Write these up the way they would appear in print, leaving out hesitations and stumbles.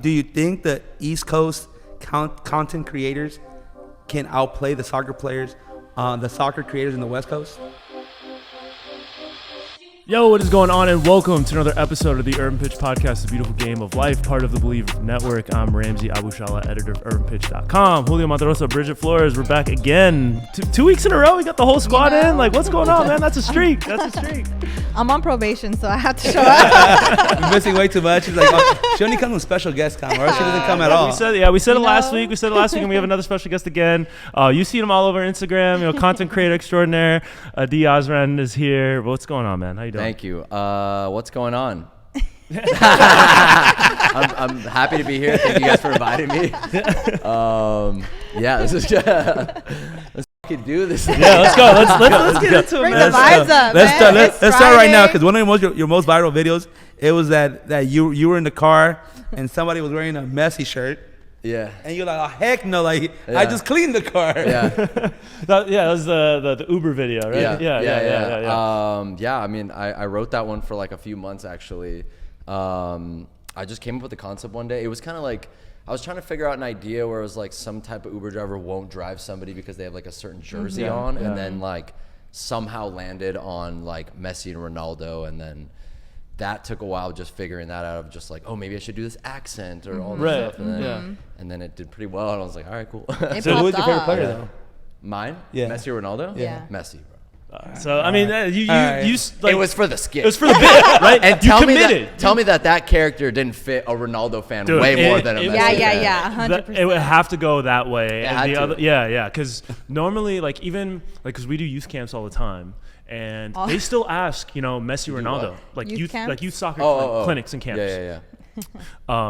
Do you think the East Coast content creators can outplay the soccer players, the soccer creators in the West Coast? Yo, what is going on, and welcome to another episode of the Urban Pitch Podcast, The Beautiful Game of Life, part of the Believe Network. I'm Ramsey Abushala, editor of UrbanPitch.com. Julio Madrosa, Bridget Flores, we're back again. Two weeks in a row, we got the whole squad in. Like, what's going on, man? That's a streak. I'm on probation, so I have to show up. You're missing way too much. She's like, oh, she only comes when special guests come, or else she doesn't come at all. We said it last week. And we have another special guest again. You see him all over Instagram. Content creator extraordinaire. D. Azran is here. What's going on, man? How you doing? Thank you. What's going on? I'm happy to be here. Thank you guys for inviting me. This is let's fucking do this. Yeah, let's go. Let's get into it. Bring the vibes up. Let's start right now, because one of your most viral videos, it was that you were in the car and somebody was wearing a Messi shirt. Yeah. And you're like, oh, heck no, like, I just cleaned the car. Yeah. that was the Uber video, right? Yeah. I mean, I wrote that one for like a few months, actually. I just came up with the concept one day. It was kind of like, I was trying to figure out an idea where it was like some type of Uber driver won't drive somebody because they have like a certain jersey on, and then like somehow landed on like Messi and Ronaldo, and then that took a while just figuring that out of just like, oh, maybe I should do this accent or all this stuff. And then it did pretty well, and I was like, all right, cool. So who was your favorite player though? Mine? Yeah. Messi or Ronaldo? Yeah. Messi, bro. So I mean, you like, it was for the skit. It was for the bit, right? And you committed. Tell me that character didn't fit a Ronaldo fan way more than a Messi fan. Yeah, 100%. It would have to go that way. It had to. Because normally, like, even like, because we do youth camps all the time, and they still ask, Messi, Ronaldo, like youth soccer clinics and camps. Yeah.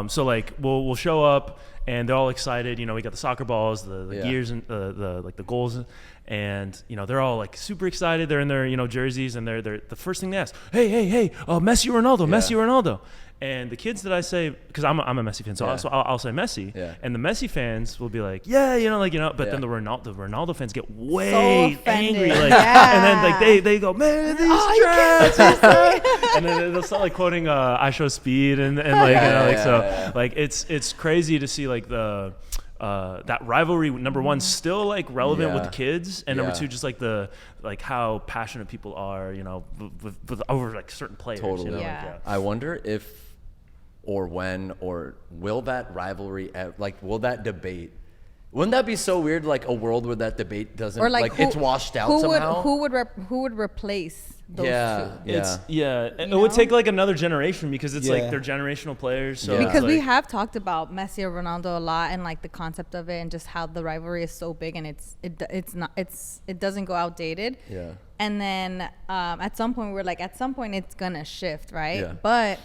So like we'll show up and they're all excited. We got the soccer balls, the gears, and the goals, and they're all like super excited. They're in their jerseys, and they're the first thing they ask, hey, Messi or Ronaldo, Messi or Ronaldo. And the kids that I say, because I'm a Messi fan, so I'll say Messi. Yeah. And the Messi fans will be like, but then the Ronaldo fans get way angry, and then like they go, man, these trash. And then they'll start like quoting I Show Speed and like it's crazy to see like the that rivalry, number one, still like relevant with the kids, and number two, just like the how passionate people are, with over like certain players. Totally. I wonder if or when or will that rivalry, will that debate, wouldn't that be so weird, like a world where that debate doesn't, or like it's washed out somehow? Who would replace those two? It would take like another generation, because it's like they're generational players. So because we have talked about Messi or Ronaldo a lot, and like the concept of it, and just how the rivalry is so big, and it doesn't go outdated. Yeah. And then at some point it's gonna shift, right? Yeah. But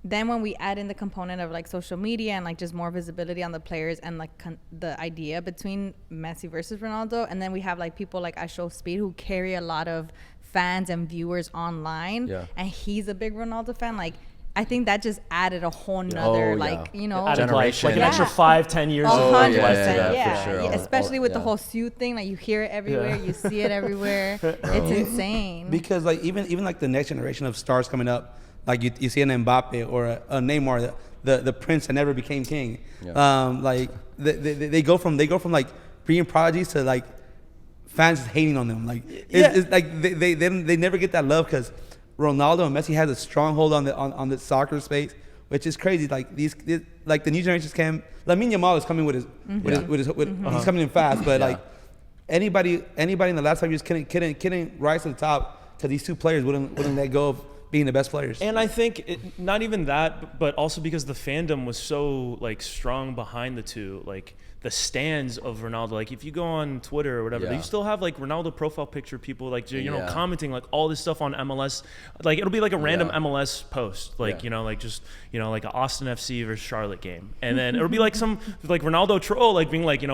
then when we add in the component of like social media and like just more visibility on the players, and like the idea between Messi versus Ronaldo, and then we have like people like I Show Speed who carry a lot of fans and viewers online, and he's a big Ronaldo fan, like I think that just added a whole nother generation, like an extra 5-10 years. 100%, for sure. Especially with the whole suit thing, like you hear it everywhere, you see it everywhere. It's insane. Because like even like the next generation of stars coming up, like you see an Mbappe or a Neymar, the prince that never became king. Like they go from like being prodigies to like fans hating on them. Like it's like they never get that love, because Ronaldo and Messi has a stronghold on the soccer space, which is crazy. Like these like the new generations can. Lamine Yamal is coming with his he's coming in fast, but like anybody in the last 5 years couldn't rise to the top, because these two players wouldn't let go of being the best players. And I think not even that, but also because the fandom was so like strong behind the two, like the stands of Ronaldo. Like if you go on Twitter or whatever, you still have like Ronaldo profile picture people like commenting like all this stuff on MLS. Like it'll be like a random MLS post, like like just like an Austin FC versus Charlotte game, and then it'll be like some like Ronaldo troll like being like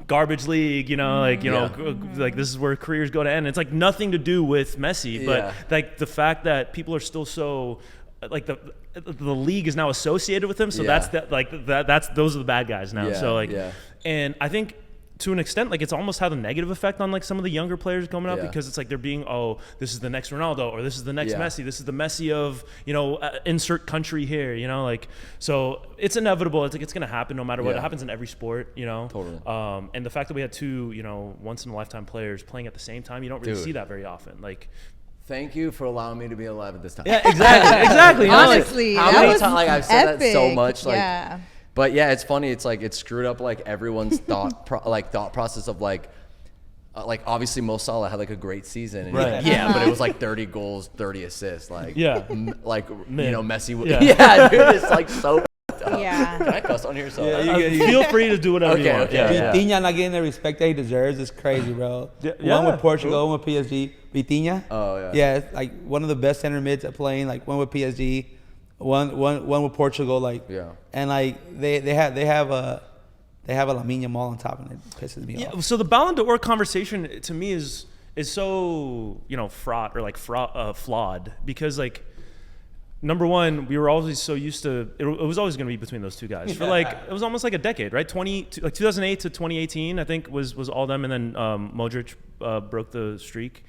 garbage league, like this is where careers go to end. It's like nothing to do with Messi, but like the fact that people are still so like the league is now associated with him, so that's those are the bad guys now. And I think to an extent, like it's almost had a negative effect on like some of the younger players coming up, Yeah. because it's like they're being, oh, this is the next Ronaldo, or this is the next Yeah. Messi, this is the Messi of, insert country here, like, so it's inevitable. It's like, it's going to happen no matter what. Yeah. It happens in every sport, Totally. And the fact that we had two, once in a lifetime players playing at the same time, you don't really Dude. see that very often. Like, Thank you for allowing me to be alive at this time. yeah, exactly. Honestly, how that many was times, like I've said that so epic. much, like, Yeah. but yeah, it's funny. It's like, it screwed up like everyone's thought process of like obviously Mo Salah had like a great season, and Right. yeah, but it was like 30 goals, 30 assists, like Yeah. Messi. Yeah. Yeah, dude, it's like so. Yeah. Can I cuss on here? So Yeah, Feel free to do whatever you Okay, want. okay. Yeah. Vitinha not getting the respect that he deserves is crazy, bro. Yeah. One with Portugal, one with PSG. Vitinha. Oh, yeah. Yeah, it's like one of the best center mids at playing. Like one with PSG, one with Portugal. Like Yeah. and like they have a Lamine Yamal on top, and it pisses me off. So the Ballon d'Or conversation to me is so fraught or like flawed, because like, number one, we were always so used to it was always going to be between those two guys for like, it was almost like a decade, right? 2008 to 2018, I think was all them, and then Modric broke the streak,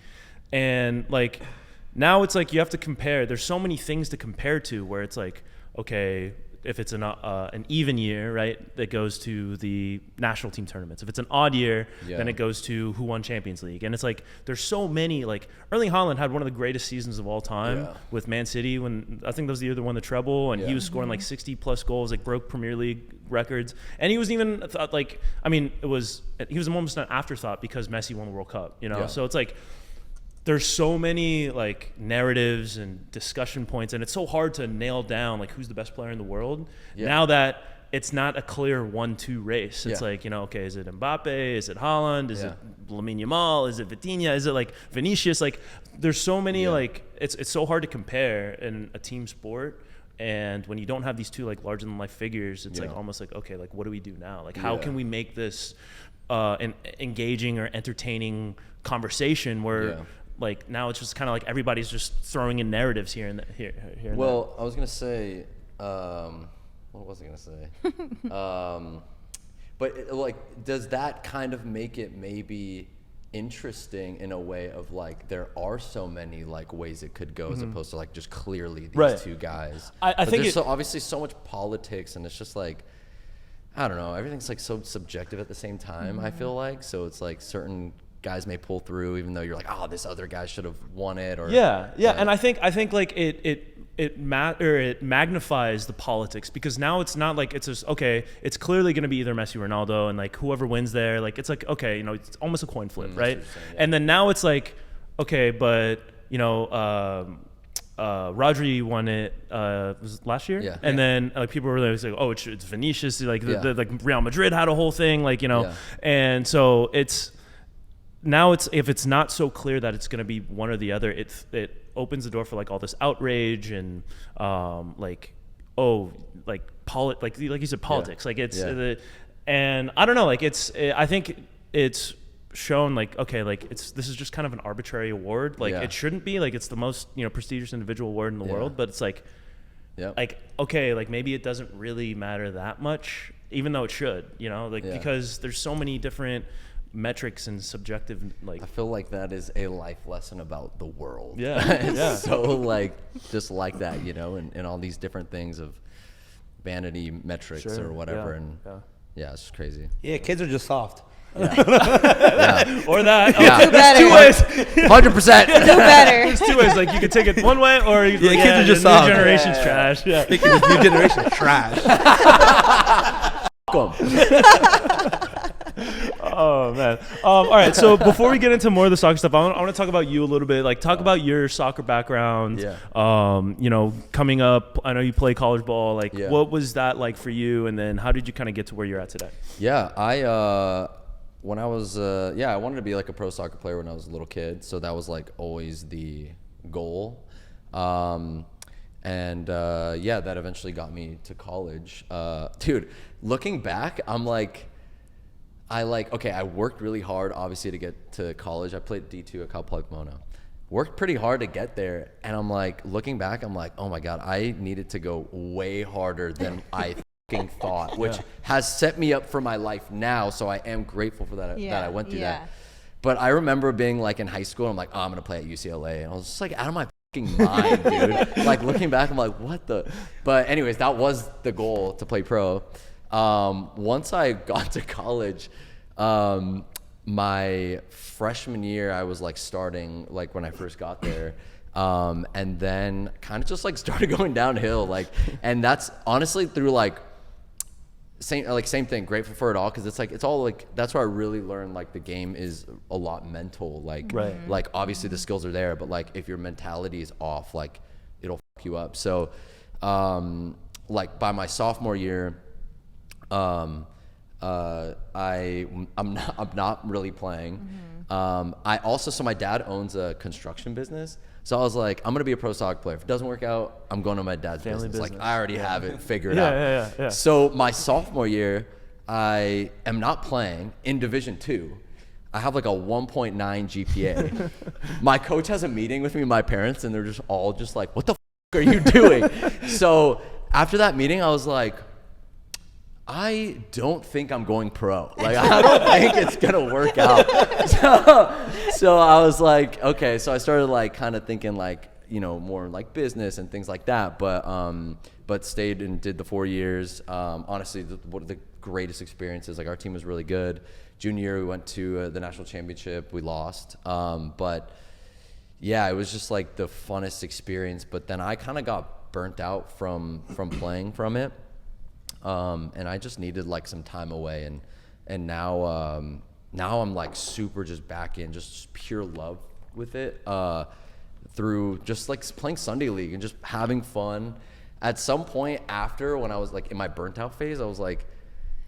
and like now it's like you have to compare. There's so many things to compare to, where it's like, okay, if it's an even year, right, that goes to the national team tournaments. If it's an odd year, then it goes to who won Champions League. And it's like, there's so many, like Erling Haaland had one of the greatest seasons of all time with Man City, when I think that was the year they won the treble, and he was scoring like 60 plus goals, like broke Premier League records. And he was even he was almost an afterthought because Messi won the World Cup, So it's like, there's so many like narratives and discussion points, and it's so hard to nail down like who's the best player in the world now that it's not a clear 1-2 race. It's like, okay, is it Mbappe? Is it Haaland? Is it Lamine Yamal? Is it Vitinha? Is it like Vinicius? Like, there's so many like it's so hard to compare in a team sport. And when you don't have these two like larger than life figures, it's like almost like, okay, like what do we do now? Like, how can we make this an engaging or entertaining conversation where like now it's just kind of like everybody's just throwing in narratives here and here. Well, I was gonna say, what was I gonna say? But like, does that kind of make it maybe interesting in a way of like, there are so many like ways it could go, as opposed to like just clearly these two guys. I think there's obviously so much politics, and it's just like, I don't know, everything's like so subjective at the same time. I feel like, so it's like certain guys may pull through, even though you're like, oh, this other guy should have won it, or and I think like it magnifies the politics, because now it's not like it's just, okay, it's clearly going to be either Messi or Ronaldo, and like whoever wins there, like it's like, okay, it's almost a coin flip, right? And then now it's like, okay, but Rodri won it was it last year, and then like people were like, oh, it's Vinicius, like like Real Madrid had a whole thing, like and so it's. Now if it's not so clear that it's going to be one or the other, it opens the door for like all this outrage and like you said, politics. Like it's and I don't know, like I think it's shown like, okay, like this is just kind of an arbitrary award. Like it shouldn't be, like it's the most prestigious individual award in the world, but it's like like, okay, like maybe it doesn't really matter that much, even though it should, because there's so many different metrics and subjective, like, I feel like that is a life lesson about the world. So like, just like that, and all these different things of vanity metrics or whatever, and it's just crazy. Yeah, kids are just soft. or that. Do better. 100%. Do better. There's two ways. Like, you could take it one way, or you kids are just new soft. generation's trash. Speaking of new generation, trash. Oh man. All right. So before we get into more of the soccer stuff, I want to talk about you a little bit. Like, talk about your soccer background. Coming up, I know you play college ball. Like, what was that like for you? And then how did you kind of get to where you're at today? When I was, I wanted to be like a pro soccer player when I was a little kid. So that was like always the goal. That eventually got me to college. Dude, looking back, I'm like, I worked really hard, obviously, to get to college. I played D2 at Cal Poly Pomona. Worked pretty hard to get there. And I'm like, looking back, I'm like, oh my God, I needed to go way harder than I fucking thought, which has set me up for my life now. So I am grateful for that, that I went through that. But I remember being like in high school, I'm like, oh, I'm going to play at UCLA. And I was just like out of my fucking mind, dude. Like looking back, I'm like, what the? But anyways, that was the goal, to play pro. Once I got to college, my freshman year, I was like starting like when I first got there. And then kind of just like started going downhill. Like, and that's honestly through like, same thing, grateful for it all, because it's like, it's all like, that's where I really learned like the game is a lot mental, like like obviously the skills are there, but like if your mentality is off, like it'll fuck you up. So like by my sophomore year, I'm not really playing. I also, so my dad owns a construction business. So I was like, I'm going to be a pro soccer player. If it doesn't work out, I'm going to my dad's business. Like, I already have it figured out. Yeah. So my sophomore year, I am not playing in Division II. I have like a 1.9 GPA. My coach has a meeting with me and my parents, and they're just all just like, what the are you doing? So after that meeting, I was like, I don't think I'm going pro. Like, I don't think it's going to work out. So I was like, okay. So I started like kind of thinking like, you know, more like business and things like that. But stayed and did the 4 years. Honestly, one of the greatest experiences. Like, our team was really good. Junior year, we went to the national championship. We lost. But yeah, it was just like the funnest experience. But then I kind of got burnt out from playing from it. And I just needed like some time away, and now I'm like super just back in just pure love with it, through just like playing Sunday league and just having fun. At some point after, when I was like in my burnt out phase, I was like,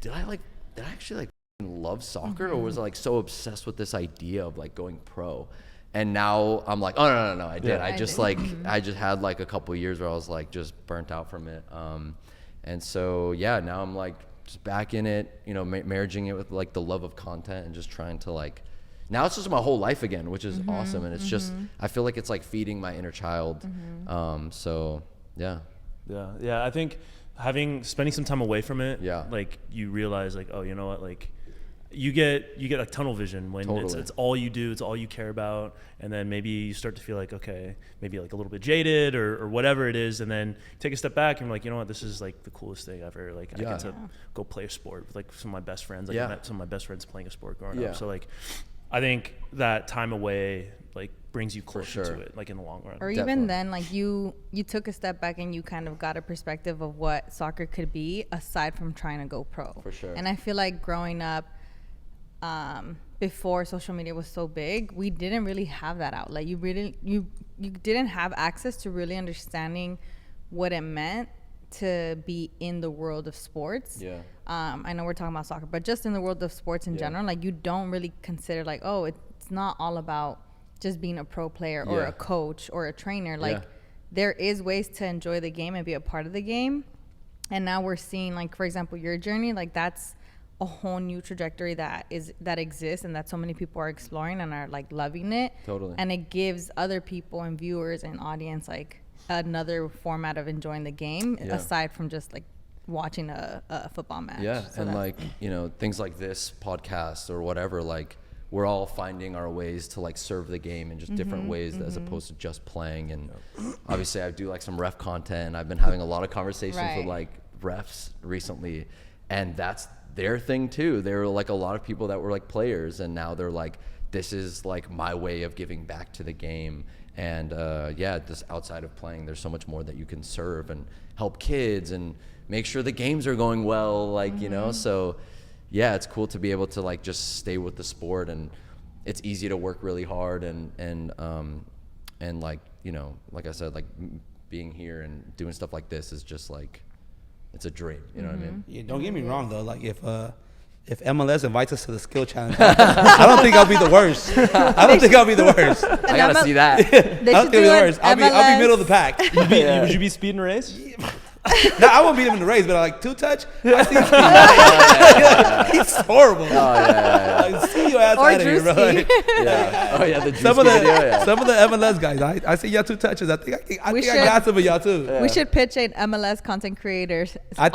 did I actually like love soccer, or was I like so obsessed with this idea of like going pro? And now I'm like, oh no, I did. Yeah. I just like I just had like a couple of years where I was like just burnt out from it. And so, yeah, now I'm like just back in it, you know, marrying it with like the love of content and just trying to like, now it's just my whole life again, which is awesome. And it's just, I feel like it's like feeding my inner child. So yeah. Yeah. I think spending some time away from it, Yeah. like you realize like, oh, you know what, like you get like tunnel vision when it's all you do, it's all you care about. And then maybe you start to feel like, okay, maybe like a little bit jaded or whatever it is. And then take a step back and you're like, you know what, this is like the coolest thing ever. Like I get to go play a sport with like some of my best friends. Like I met some of my best friends playing a sport growing up. So like, I think that time away like brings you closer to it, like in the long run. Or even then, like you took a step back and you kind of got a perspective of what soccer could be aside from trying to go pro. For sure. And I feel like growing up, before social media was so big, we didn't really have that outlet. You didn't have access to really understanding what it meant to be in the world of sports. I know we're talking about soccer, but just in the world of sports in general, like you don't really consider like, oh, it's not all about just being a pro player or a coach or a trainer. Like there is ways to enjoy the game and be a part of the game. And now we're seeing, like, for example, your journey, like that's a whole new trajectory that exists and that so many people are exploring and are like loving it. Totally. And it gives other people and viewers and audience like another format of enjoying the game aside from just like watching a football match. So and like, you know, things like this podcast or whatever, like we're all finding our ways to like serve the game in just different ways as opposed to just playing. And obviously I do like some ref content. I've been having a lot of conversations with like refs recently, and that's their thing too. There were like a lot of people that were like players, and now they're like, this is like my way of giving back to the game. And just outside of playing, there's so much more that you can serve and help kids and make sure the games are going well, like, you know. So yeah, it's cool to be able to like just stay with the sport, and it's easy to work really hard and like, you know, like I said, like being here and doing stuff like this is just like, it's a dream, you know what I mean? Yeah, don't get me wrong though. Like if MLS invites us to the skill challenge, I don't think I'll be the worst. I don't think I'll be the worst. I gotta see that. I don't think I'll be the worst. I'll be middle of the pack. Would you be speeding a race? No, I won't beat him in the race, but like 2-touch, I see he's horrible. Oh yeah. Like, see your ass Or out of here, bro. Drewski. Oh yeah, the Some of the video, yeah. some of the MLS guys, I see y'all 2 touches. I think I should- got some of y'all too. We should pitch an MLS content creators I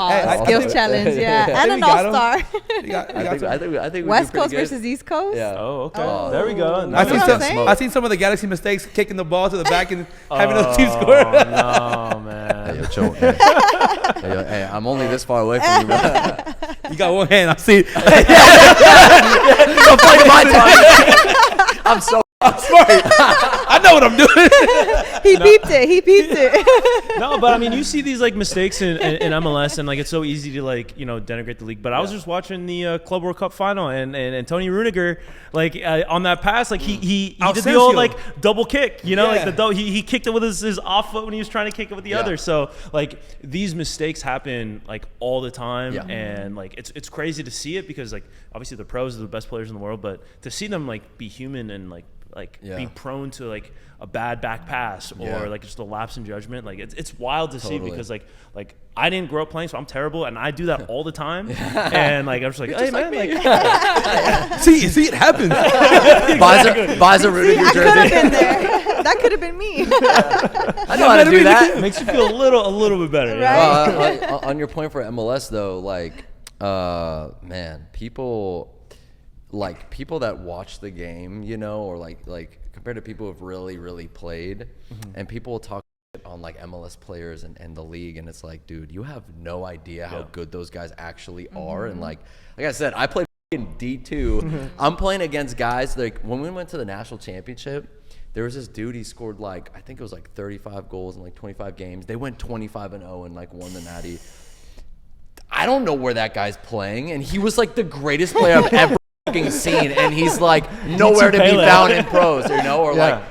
skills think- challenge, yeah, I and think an we got 'em. all-star. We got I some. think we West do pretty Coast good. versus East Coast. Yeah. Oh, okay. Oh. There we go. I You know seen what I'm saying? I seen some of the Galaxy mistakes, kicking the ball to the back and having those teams Oh, score. no, man. Hey, yo, chill. Hey, hey, I'm only this far away from you, bro. You got one hand. I see. Don't play my time. I'm so Smart. I know what I'm doing. He peeped it. He peeped it. No, but I mean, you see these like mistakes in MLS, and like it's so easy to like denigrate the league. But I was just watching the Club World Cup final, and Tony Rudiger, like on that pass, like he did the old like double kick, like he kicked it with his off foot when he was trying to kick it with the other. So like these mistakes happen like all the time, and like it's crazy to see it because like obviously the pros are the best players in the world, but to see them like be human and like being prone to like a bad back pass or like just a lapse in judgment, like it's wild to see because like I didn't grow up playing, so I'm terrible, and I do that all the time. And like I'm just like, hey man, like see it happens. buys a Rudiger I could have jersey. been there. That could have been me. I know how to do that. makes you feel a little bit better. Right. On your point for MLS though, like man, people that watch the game, or like compared to people who've really played, and people will talk on like MLS players and the league, and it's like, dude, you have no idea how good those guys actually are. And like I said, I played in D2. I'm playing against guys like when we went to the national championship, there was this dude, he scored like I think it was like 35 goals in like 25 games. They went 25-0 and like won the Natty. I don't know where that guy's playing, and he was like the greatest player I've ever seen, and he's like nowhere to be found in pros, or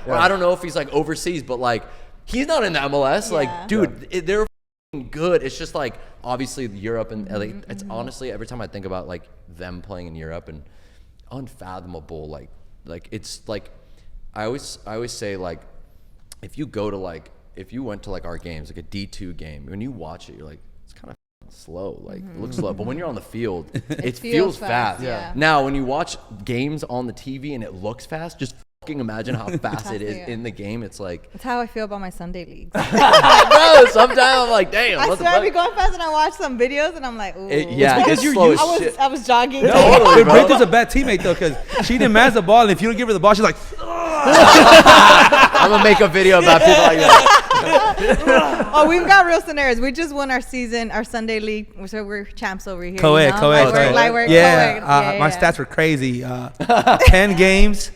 or I don't know if he's like overseas, but like he's not in the MLS. Like, dude, they're good. It's just like obviously Europe and like, it's honestly every time I think about like them playing in Europe and unfathomable. Like it's like I always say like if you went to like our games, like a D2 game, when you watch it, you're like it's kind of slow, like it looks slow, but when you're on the field it feels fast. Now when you watch games on the TV and it looks fast, just fucking imagine how fast it is in the game. It's like That's how I feel about my Sunday leagues. bro, sometimes I'm like, damn, I what the swear I fuck? be going fast and I watch some videos and I'm like, ooh. It's slow as shit. I was jogging. Totally, bro. Bridget's a bad teammate though, because she demands the ball, and if you don't give her the ball, she's like, I'm gonna make a video about people like that. Oh, we've got real scenarios. We just won our Sunday league, so we're champs over here. co-ed. Yeah, co-ed. my stats were crazy. 10 games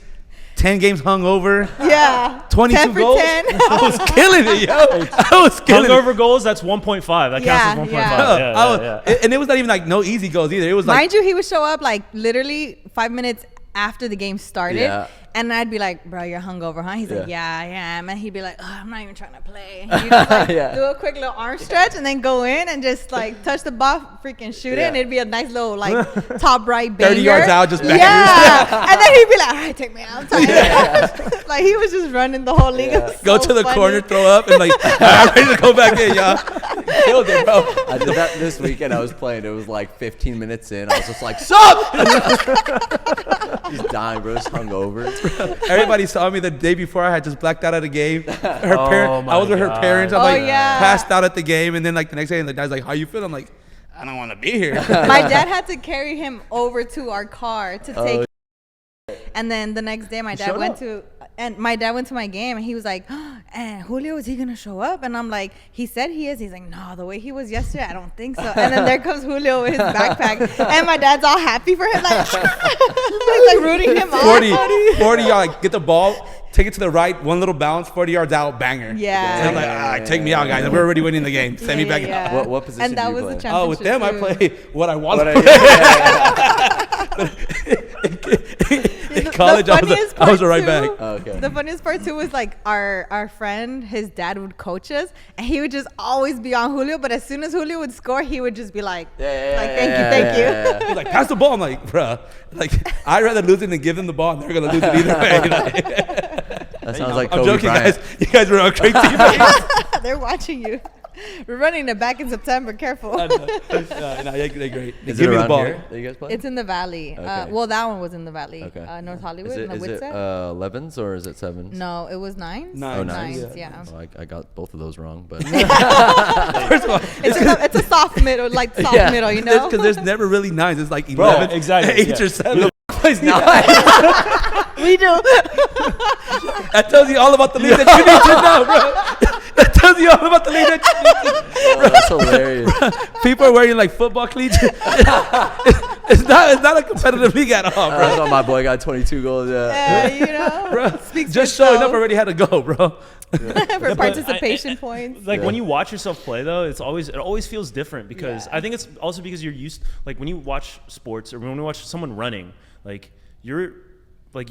hungover. Yeah. 22 10 for goals. 10. I was killing it, yo. I was killing it. Hungover goals, that's 1.5. That counts as 1.5. Yeah. And it was not even like no easy goals either. It was like Mind you, he would show up like literally 5 minutes after the game started. Yeah. And I'd be like, bro, you're hungover, huh? He's like, yeah, I am. And he'd be like, oh, I'm not even trying to play. And he'd just like do a quick little arm stretch and then go in and just like touch the ball, freaking shoot it. And it'd be a nice little like top right banger. 30 yards out, just back. Yeah. And then he'd be like, all right, take me out. I'm tired. Like he was just running the whole league. It was Go so to the funny. corner, throw up, and like, I'm ready to go back in, y'all. Killed it, bro. I did that this weekend. I was playing. It was like 15 minutes in. I was just like, sup? He's dying, bro. Just hungover. Everybody saw me the day before. I had just blacked out at a game. I was with her parents. I'm like passed out at the game, and then like the next day, and the guy's like, "How you feel?" I'm like, "I don't want to be here." My dad had to carry him over to our car to take. And then the next day, my dad went to my game, and he was like, and Julio, is he going to show up? And I'm like, he said he is. He's like, no, the way he was yesterday, I don't think so. And then there comes Julio with his backpack, and my dad's all happy for him, like, like rooting him on. 40 yards, like, get the ball, take it to the right, one little bounce, 40 yards out, banger. Yeah. And I'm like, take me out, guys. We're already winning the game. Send me back out. What position And that do you was play? the Oh, with them, championship I too. play what I want to play. In college, I was a right back. Oh, okay. The funniest part too was like our friend, his dad would coach us, and he would just always be on Julio. But as soon as Julio would score, he would just be like, thank you. He's like, pass the ball. I'm like, bruh, like, I'd rather lose it than give them the ball, and they're gonna lose it either way. Like, That sounds like I'm Kobe joking, Bryant. guys. You guys were a great team. They're watching you. We're running it back in September. Careful. No, they're great. Is Give it me the around ball. here that you guys play? It's in the Valley. Okay. Well, that one was in the Valley. Okay. North Hollywood. Is in the it Woodside. 11s or is it 7s? No, it was 9s. Nines. Oh, Nines, nines. yeah. Oh, I got both of those wrong, but First of all, It's a soft middle, like soft middle, you know? because there's never really 9s. It's like Bro, 11, exactly, 8 yeah. or 7. plays 9. We do. That tells you all about the league that you need to know, bro. That tells you all about the league that you need to know. Oh, that's hilarious. People are wearing like football cleats. It's not a competitive league at all, bro. That's why my boy got 22 goals. Yeah. You know? Bro, Speaks just for showing itself. up already had to go, bro. For participation points. Like Yeah. when you watch yourself play though, it always feels different because Yeah. I think it's also because you're used, like when you watch sports or when you watch someone running, like your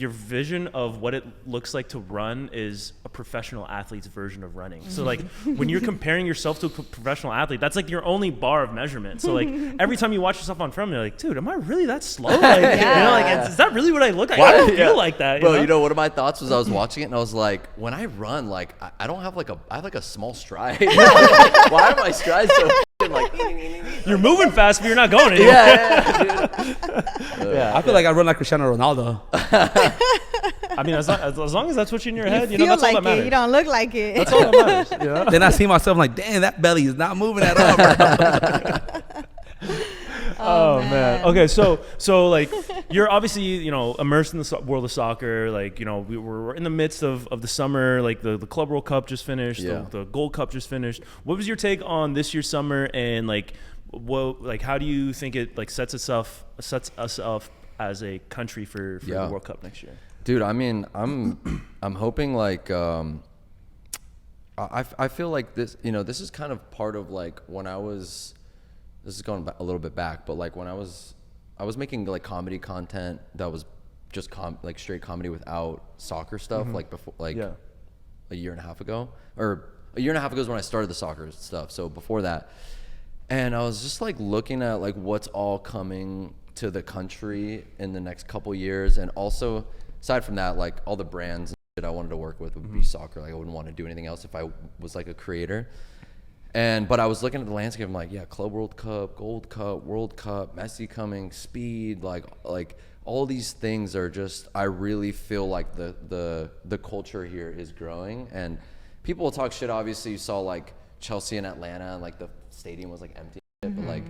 vision of what it looks like to run is a professional athlete's version of running. So like when you're comparing yourself to a professional athlete, that's like your only bar of measurement. So like every time you watch yourself on film, you're like, dude, am I really that slow? Like, you know, like is that really what I look like? I don't feel like that. Bro, you know? one of my thoughts was I was watching it and I was like, when I run, like I don't have I have like a small stride. Why are my strides so like? You're moving fast, but you're not going anywhere. I feel like I run like Cristiano Ronaldo. I mean, as long as that's what's in your head, you Feel know, that's all like that matters. it. You don't look like it. That's all that matters. You know? Then I see myself like, damn, that belly is not moving at all, bro. Oh man. Okay, so like you're obviously, you know, immersed in the world of soccer. Like, you know, we're in the midst of the summer. Like the Club World Cup just finished. Yeah. The Gold Cup just finished. What was your take on this year's summer, and like how do you think it like sets us up as a country for the World Cup next year? Dude, I mean, I'm hoping like I feel like this, you know, this is kind of part of like when I was. This is going a little bit back, but like when I was making like comedy content that was just like straight comedy without soccer stuff, like before, like a year and a half ago, or a year and a half ago is when I started the soccer stuff. So before that, and I was just like looking at like what's all coming to the country in the next couple years, and also aside from that, like all the brands and shit I wanted to work with would be soccer. Like I wouldn't want to do anything else if I was like a creator. But I was looking at the landscape. I'm like, yeah, Club World Cup, Gold Cup, World Cup, Messi coming, speed, like all these things are just. I really feel like the culture here is growing, and people will talk shit. Obviously, you saw like Chelsea and Atlanta, and like the stadium was like empty. But like,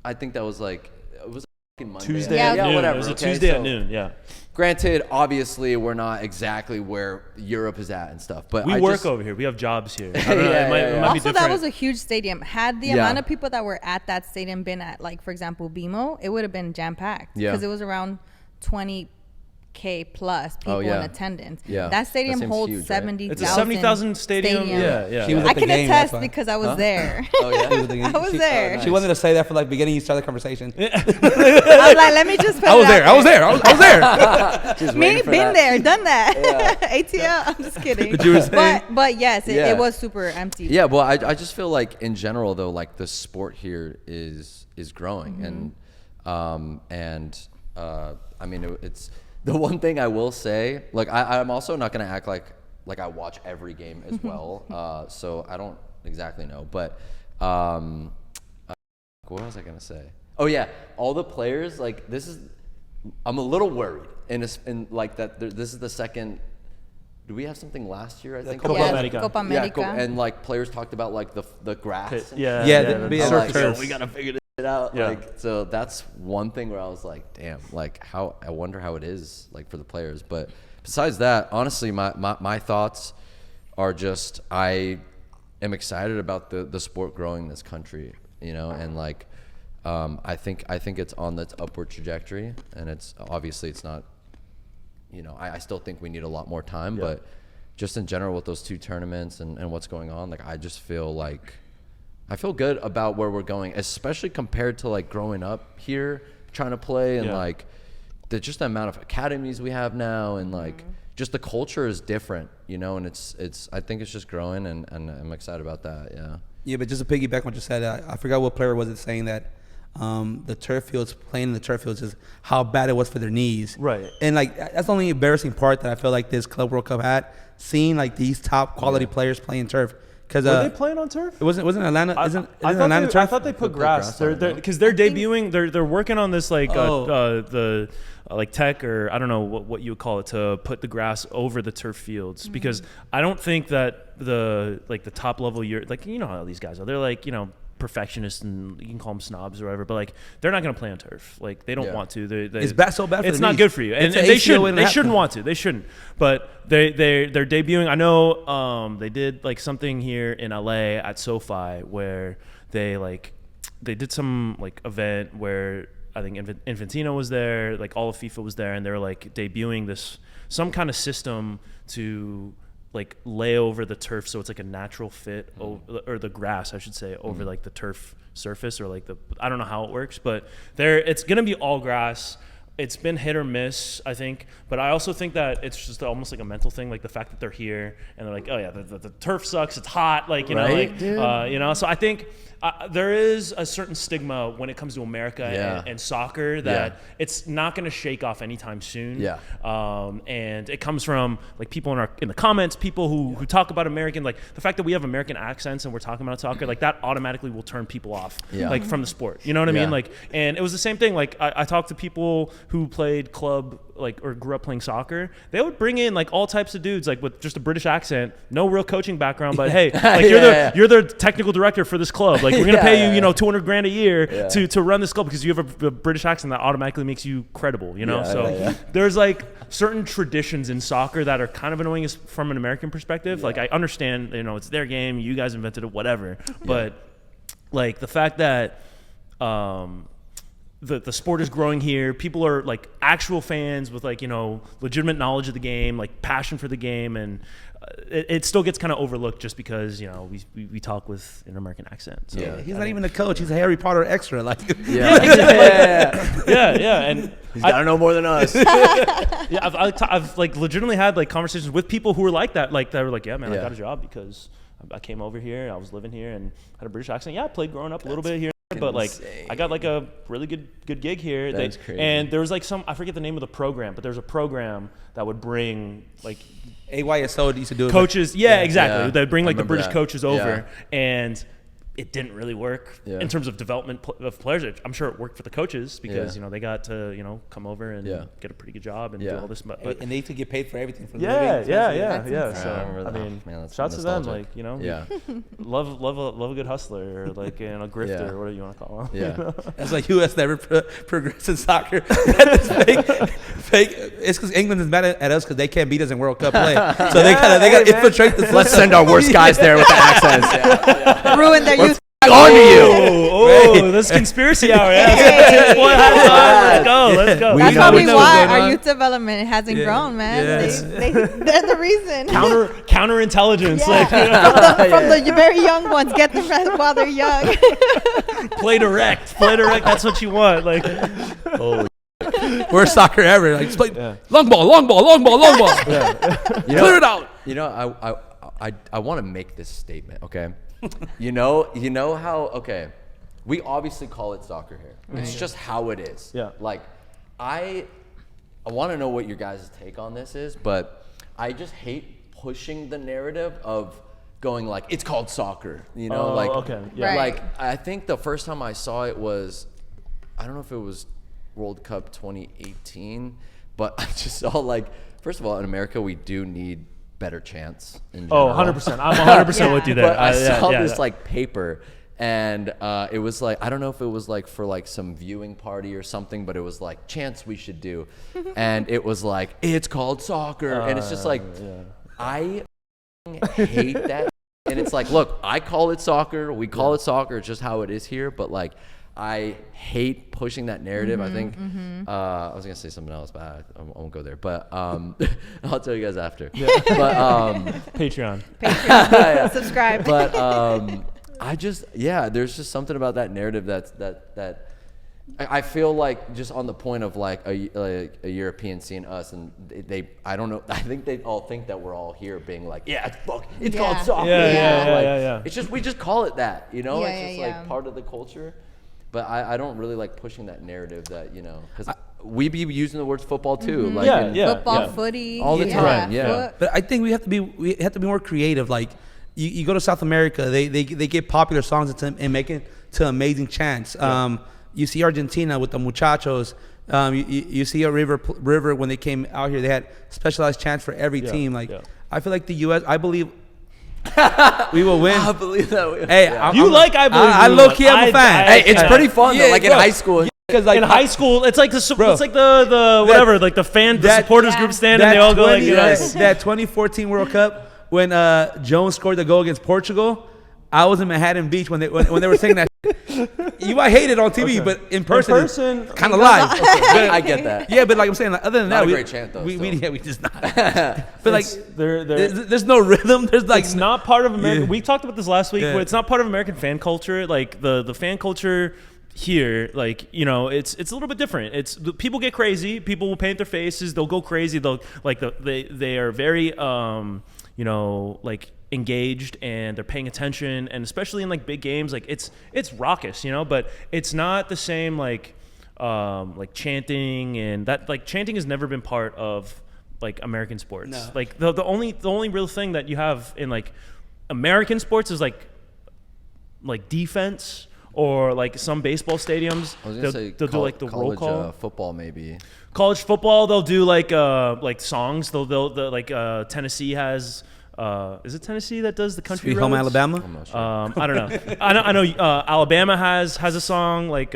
I think that was like it was a fucking Monday. Tuesday at noon. whatever. It was a okay? Tuesday So, at noon. Yeah. Granted, obviously, we're not exactly where Europe is at and stuff, but We I work just, over here. We have jobs here. I Yeah, don't know, yeah, it might yeah. be Also, different. that was a huge stadium. Had the Yeah. amount of people that were at that stadium been at, like, for example, BMO, it would have been jam-packed. Yeah. Because it was around 20K plus people yeah. in attendance. Yeah. That stadium That seems holds huge, right? 70,000. It's a 70,000 stadium. Yeah. She was I at the can game, attest that's why. because I was there. Oh yeah. She was at the game. I was there. She wanted to say that for like beginning you start the conversation. I was like, let me just put I was it there. out I was there. I was there. Just Me, waiting for been that. there, done that. ATL. I'm just kidding. What you were saying? But yes, Yeah. it was super empty. Yeah, well, I just feel like in general though, like the sport here is growing, and I mean it's the one thing I will say. Like I'm also not gonna act like I watch every game as well. So I don't exactly know, but what was I gonna say? Oh yeah, all the players like this is. I'm a little worried in like that. This is the second. Do we have something last year? I think. Copa Yes, America. Copa Yeah, America. and like players talked about like the grass. and Yeah. Yeah, the the- I'm surf like, turf. yo, we gotta figure this shit out. Yeah. Like, so that's one thing where I was like, damn, like how I wonder how it is like for the players. But besides that, honestly, my thoughts are just I am excited about the sport growing in this country, you know, and like I think it's on its upward trajectory, and it's obviously it's not, you know, I still think we need a lot more time, but just in general with those two tournaments and what's going on, like I just feel like I feel good about where we're going, especially compared to like growing up here trying to play and like just the amount of academies we have now, and like just the culture is different, you know, and it's I think it's just growing, and I'm excited about that. Yeah. Yeah, but just to piggyback on what you said, I forgot what player was it saying that the turf fields, playing in the turf fields, is how bad it was for their knees. Right. And like that's the only embarrassing part that I feel like this Club World Cup had, seeing like these top quality players playing turf, Because Were they playing on turf? it wasn't Atlanta. Isn't I Atlanta thought turf? they put grass. on it, They're no? because they're debuting. They're working on this like Oh. the like tech, or I don't know what you would call it, to put the grass over the turf fields, because I don't think that the top level, you're like, you know how these guys are. They're like, you know, perfectionists, and you can call them snobs or whatever, but like they're not going to play on turf. Like they don't want to. It's bad, so bad for it's the not knees. good for you, and It's an they ACL shouldn't. waiting They to shouldn't happen. want to. They shouldn't. But they're debuting. I know they did like something here in LA at SoFi where they did some like event where I think Infantino was there, like all of FIFA was there, and they were like debuting some kind of system to like lay over the turf, so it's like a natural fit or the grass, I should say, over like the turf surface, or like I don't know how it works, but it's gonna be all grass. It's been hit or miss, I think, but I also think that it's just almost like a mental thing, like the fact that they're here and they're like, oh yeah, the turf sucks, it's hot, like you know, like you know. So I think there is a certain stigma when it comes to America and soccer that it's not going to shake off anytime soon. Yeah. And it comes from like people in the comments, people who talk about American, like the fact that we have American accents and we're talking about soccer, like that automatically will turn people off, like from the sport. You know what I mean? Like, and it was the same thing. Like I talked to people who played club, like, or grew up playing soccer. They would bring in like all types of dudes, like with just a British accent, no real coaching background, but hey, like you're the technical director for this club. Like we're gonna pay you, you know, $200,000 a year to run this club because you have a British accent that automatically makes you credible, you know. There's like certain traditions in soccer that are kind of annoying from an American perspective. Like I understand, you know, it's their game, you guys invented it, whatever. But like the fact that the sport is growing here. People are like actual fans with like, you know, legitimate knowledge of the game, like passion for the game, and it still gets kind of overlooked just because, you know, we talk with an American accent. So He's not even a coach. He's a Harry Potter extra. Like and he's got to know more than us. I've like legitimately had like conversations with people who were like that. Like they were like, yeah, man, I got a job because I came over here, I was living here, and had a British accent. Yeah, I played growing up a little bit here. But like I got like a really good gig here. That's crazy. And there was like I forget the name of the program, but there's a program that would bring like AYSO used to do it. Coaches, exactly. They'd bring like the British that. coaches over, and it didn't really work in terms of development of players. I'm sure it worked for the coaches because you know they got to, you know, come over and get a pretty good job and do all this. But and they used to get paid for everything. For yeah. living. So I mean, shouts to them. Like, you know, love a good hustler, or like, you know, grifter, or whatever you want to call them. Yeah, that's like U.S. never progressed in soccer. fake. It's because England is mad at us because they can't beat us in World Cup play. So they got to infiltrate the system. let's send our worst guys there with the accents. Ruin their youth. On to you. Oh, this conspircy hour. Let's go. That's know probably what's why going our on. youth development hasn't grown, man. Yes. They're the reason. Counterintelligence. Yeah. Like, from the very young ones, get them right while they're young. play direct. That's what you want. Like, Worst soccer ever. Like, just play long ball. Clear it out. You know, I want to make this statement, okay? You know how, we obviously call it soccer here. It's just how it is. Yeah. Like, I want to know what your guys' take on this is, but I just hate pushing the narrative of going like, it's called soccer, you know? Like, I think the first time I saw it was, I don't know if it was World Cup 2018, but I just saw like, first of all, in America, we do need better chance in general. 100%. I'm 100% with you there. But I saw this like paper, and it was like, I don't know if it was like for like some viewing party or something, but it was like chants we should do, and it was like, it's called soccer, and it's just like, I hate that, and it's like, look, I call it soccer, we call it soccer, it's just how it is here, but like, I hate pushing that narrative. I think I was gonna say something else, but I won't go there. But I'll tell you guys after. But Patreon. Subscribe. But I just there's just something about that narrative that I feel like just on the point of like a European seeing us, and I don't know, I think they all think that we're all here being like, it's called soccer. It's just, we just call it that, you know. It's just like part of the culture. But I don't really like pushing that narrative that, you know, because we be using the words football too, like football, footy, all the time. But I think we have to be more creative. Like you go to South America, they get popular songs and make it to amazing chants. You see Argentina with the muchachos. You see a River when they came out here, they had specialized chants for every team. Like I feel like the U.S. I believe we will win. I believe that. Hey, I believe I low key am a fan. Hey, it's pretty fun though. Like in high school. Because like in high school, it's like the whatever, like the supporters group stand and they all go like this. That 2014 World Cup when Jones scored the goal against Portugal, I was in Manhattan Beach when they were saying that. You might hate it on TV, but in person kind of live. I get that. Yeah, but like I'm saying, like, other than not that, a great chant though. we just not. But like, there's no rhythm. There's like it's not part of American. Yeah. We talked about this last week, but it's not part of American fan culture. Like the fan culture here, like, you know, it's a little bit different. It's people get crazy. People will paint their faces. They'll go crazy. They'll like they are very you know, like engaged, and they're paying attention, and especially in like big games, like it's raucous, you know, but it's not the same like chanting, and that like chanting has never been part of like American sports. No. Like the only real thing that you have in like American sports is like defense, or like some baseball stadiums they'll do like the roll call. Football maybe. College football, they'll do like songs. They'll like Tennessee has. Is it Tennessee that does the country Sweet roads? Home Alabama? I'm not sure. I don't know. I know Alabama has a song like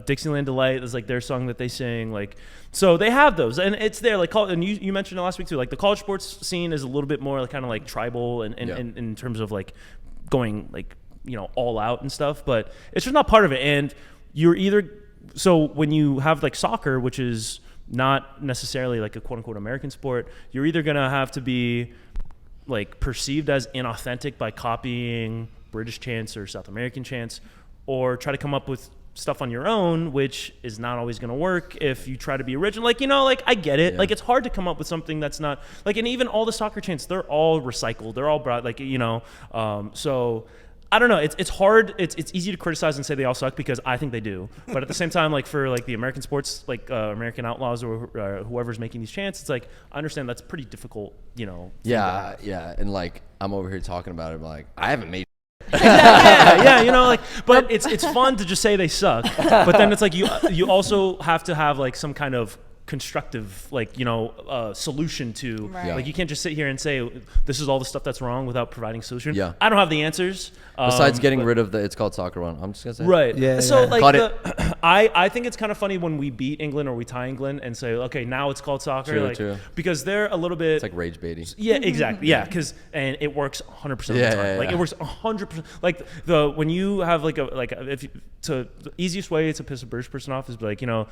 Dixieland Delight is like their song that they sing. Like, so they have those, and it's there. Like, and you mentioned it last week too. Like the college sports scene is a little bit more like, kind of like tribal, and in terms of like going like, you know, all out and stuff. But it's just not part of it. And you're either when you have like soccer, which is not necessarily like a quote unquote American sport, you're either gonna have to be like perceived as inauthentic by copying British chants or South American chants, or try to come up with stuff on your own, which is not always going to work if you try to be original. Like, you know, like I get it. Yeah. Like it's hard to come up with something that's not like, and even all the soccer chants, they're all recycled. They're all brought, like, you know, so I don't know. It's hard. It's easy to criticize and say they all suck because I think they do. But at the same time, like for like the American sports, like American Outlaws or whoever's making these chants, it's like I understand that's pretty difficult, you know. Yeah, and like I'm over here talking about it, but like I haven't made. yeah, you know, like, but it's fun to just say they suck. But then it's like you also have to have like some kind of constructive, like, you know, solution to like, you can't just sit here and say this is all the stuff that's wrong without providing solution. Yeah, I don't have the answers besides getting rid of the it's called soccer one. I'm just gonna say right. So like I think it's kind of funny when we beat England or we tie England and say, okay, now it's called soccer. True. Because they're a little bit, it's like rage baiting. Yeah, exactly. Yeah, because and it works 100% of the time. Like it works 100%. Like when you have the easiest way to piss a British person off is like, you know,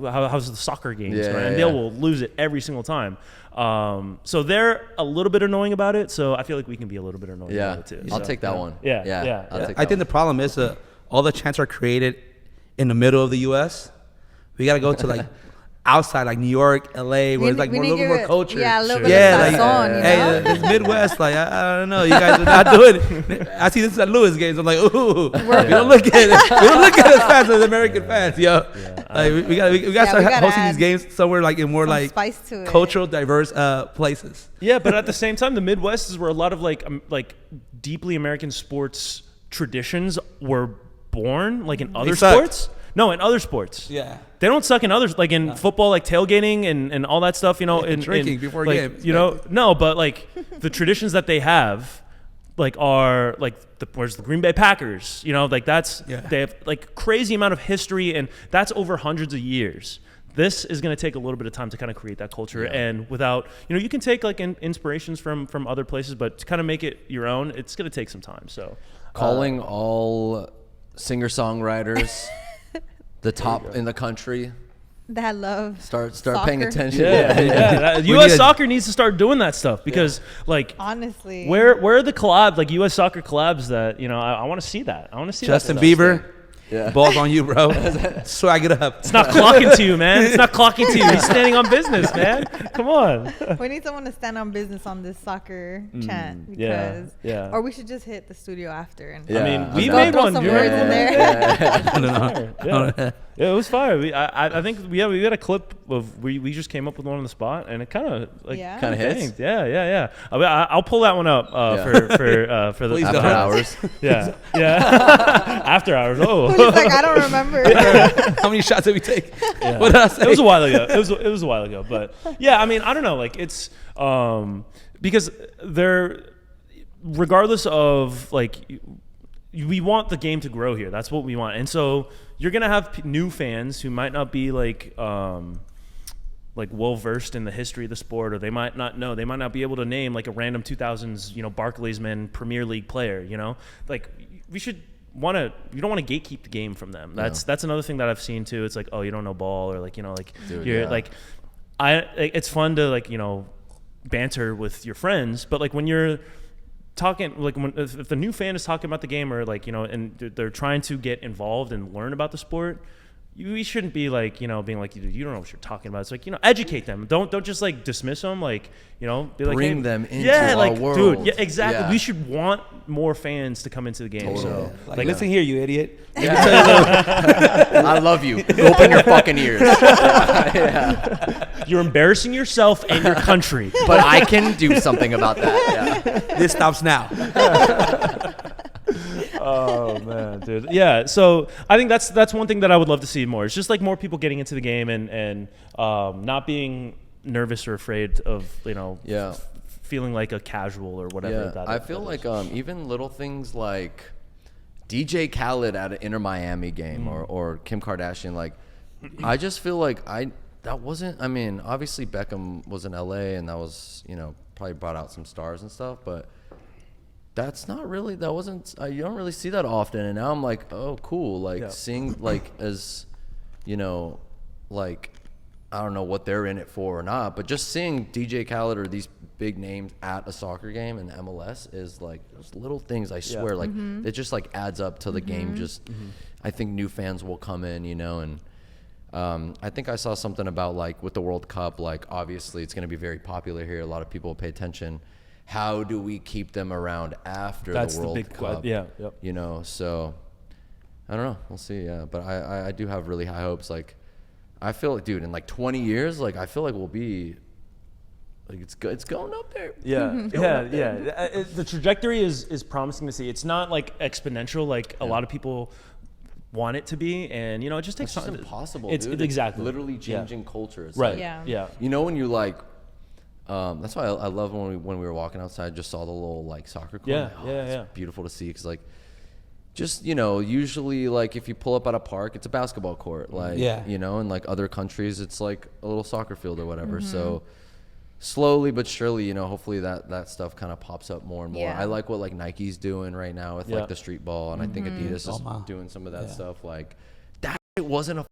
how's the soccer games, right? And they will lose it every single time. So they're a little bit annoying about it. So I feel like we can be a little bit annoying about it too. I'll take that one. Yeah. I think the problem is all the chants are created in the middle of the U.S. We got to go to like outside, like New York, L.A., where it's like a little bit more culture. Yeah, a little bit of like, sazon, you know? Hey, this Midwest, like I don't know, you guys are not doing it. I see this at Lewis games. I'm like, ooh, we don't look at it. We don't look at it as fans as American fans, yo. Like we got to start hosting these games somewhere like in more like cultural diverse places. Yeah, but at the same time, the Midwest is where a lot of like deeply American sports traditions were born, like in other sports. No, in other sports. Yeah. They don't suck in others, like in football, like tailgating and all that stuff, you know. And drinking before like, games. You know, no, but like the traditions that they have, like are like where's the Green Bay Packers, you know, like they have like crazy amount of history, and that's over hundreds of years. This is going to take a little bit of time to kind of create that culture, and without, you know, you can take like inspirations from other places, but to kind of make it your own, it's going to take some time. So calling all singer-songwriters the top in the country that love start soccer. paying attention. U.S. soccer needs to start doing that stuff because like honestly, where are the collabs, like U.S. soccer collabs that, you know, I want to see that. I want to see Justin that Bieber. Balls on you, bro. Swag it up. It's not clocking to you, man. It's not clocking to you. He's standing on business, man. Come on. We need someone to stand on business on this soccer chant because, or we should just hit the studio after. And I mean, we made one. Some words in there. Yeah, it was fire. I think we had a clip of we just came up with one on the spot, and it kind of kind of hits. Yeah. I'll pull that one up for the after hours. Yeah. After hours. Oh, He's like, I don't remember. How many shots did we take? Yeah. What did I say? It was a while ago. It was a while ago, but yeah, I mean, I don't know. Like it's because regardless of like. We want the game to grow here. That's what we want. And so you're going to have new fans who might not be like well versed in the history of the sport, or they might not know. They might not be able to name like a random 2000s, Barclaysman Premier League player, Like you don't want to gatekeep the game from them. That's another thing that I've seen too. It's like, oh, you don't know ball, or like, Dude, you're like it's fun to like, banter with your friends, but like when you're talking, like if the new fan is talking about the game, or like and they're trying to get involved and learn about the sport, we shouldn't be like being like, you don't know what you're talking about. It's like educate them. Don't just like dismiss them. Like be like, bring them into our world. Dude, yeah, exactly. Yeah. We should want more fans to come into the game. Totally. So like listen here, you idiot. Yeah. I love you. Open your fucking ears. Yeah. You're embarrassing yourself and your country, but I can do something about that. Yeah. This stops now. Oh man, dude. Yeah. So I think that's one thing that I would love to see more. It's just like more people getting into the game and not being nervous or afraid of feeling like a casual or whatever. Yeah. I feel like even little things like DJ Khaled at an Inter Miami game or Kim Kardashian. Like I just feel like that wasn't. I mean, obviously Beckham was in LA and that was probably brought out some stars and stuff, but. That's not really. That wasn't. You don't really see that often. And now I'm like, oh, cool. Like seeing like as, like I don't know what they're in it for or not, but just seeing DJ Khaled or these big names at a soccer game in MLS is like those little things. I swear, like it just like adds up to the game. Just I think new fans will come in, and I think I saw something about like with the World Cup. Like obviously it's going to be very popular here. A lot of people will pay attention. How do we keep them around after the World Cup? Yeah. So I don't know. We'll see. Yeah, but I do have really high hopes. Like I feel like, dude, in like 20 years, like I feel like we'll be like it's going up there. Yeah, yeah. The trajectory is promising to see. It's not like exponential, like a lot of people want it to be, and it just takes time. It's impossible. It's dude. exactly literally changing culture. It's right. Like, yeah. When you like. That's why I love when we were walking outside, just saw the little like soccer court. It's beautiful to see because like, just usually like if you pull up at a park, it's a basketball court. Like in like other countries, it's like a little soccer field or whatever. So slowly but surely, hopefully that stuff kind of pops up more and more. I like what like Nike's doing right now with like the street ball, and I think Adidas is doing some of that stuff. Like that, it wasn't